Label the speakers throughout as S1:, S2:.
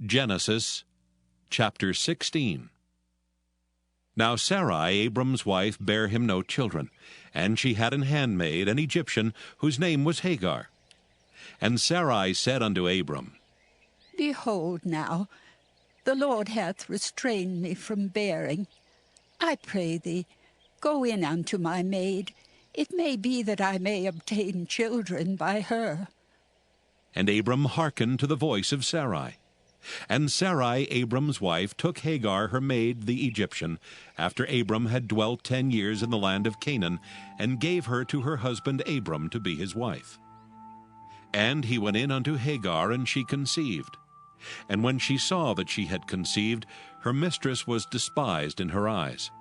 S1: Genesis chapter 16. Now Sarai, Abram's wife, bare him no children, and she had an handmaid, an Egyptian, whose name was Hagar. And Sarai said unto Abram,
S2: Behold now, the Lord hath restrained me from bearing. I pray thee, go in unto my maid. It may be that I may obtain children by her.
S1: And Abram hearkened to the voice of Sarai. And Sarai, Abram's wife, took Hagar her maid the Egyptian, after Abram had dwelt 10 years in the land of Canaan, and gave her to her husband Abram to be his wife. And he went in unto Hagar, and she conceived. And when she saw that she had conceived, her mistress was despised in her eyes.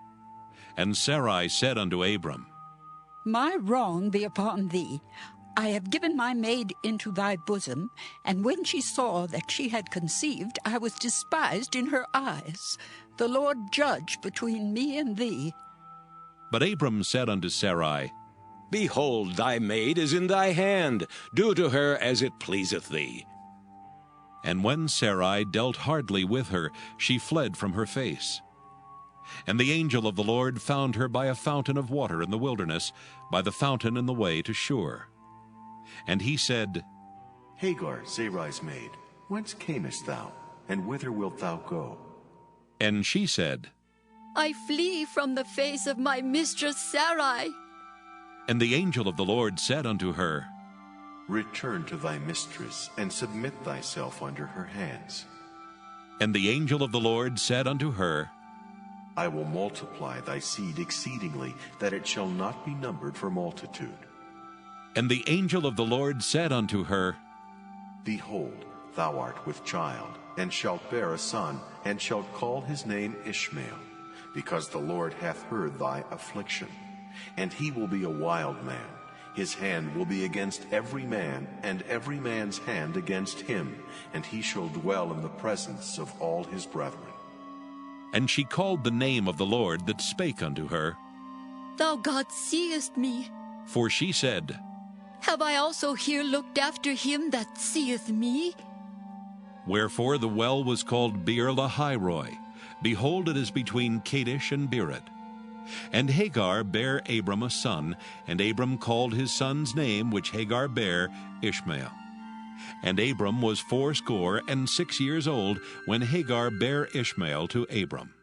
S1: And Sarai said unto Abram,
S2: My wrong be upon thee. I have given my maid into thy bosom, and when she saw that she had conceived, I was despised in her eyes. The Lord judge between me and thee.
S1: But Abram said unto Sarai,
S3: Behold, thy maid is in thy hand. Do to her as it pleaseth thee.
S1: And when Sarai dealt hardly with her, she fled from her face. And the angel of the Lord found her by a fountain of water in the wilderness, by the fountain in the way to Shur. And he said,
S4: Hagar, Sarai's maid, whence camest thou, and whither wilt thou go?
S1: And she said,
S5: I flee from the face of my mistress Sarai.
S1: And the angel of the Lord said unto her,
S4: Return to thy mistress, and submit thyself under her hands.
S1: And the angel of the Lord said unto her,
S4: I will multiply thy seed exceedingly, that it shall not be numbered for multitude.
S1: And the angel of the Lord said unto her,
S4: Behold, thou art with child, and shalt bear a son, and shalt call his name Ishmael, because the Lord hath heard thy affliction. And he will be a wild man. His hand will be against every man, and every man's hand against him, and he shall dwell in the presence of all his brethren.
S1: And she called the name of the Lord that spake unto her.
S5: Thou God seest me.
S1: For she said,
S5: Have I also here looked after him that seeth me?
S1: Wherefore the well was called Beer-lahai-roi. Behold, it is between Kadesh and Bered. And Hagar bare Abram a son, and Abram called his son's name, which Hagar bare, Ishmael. And Abram was 86 years old when Hagar bare Ishmael to Abram.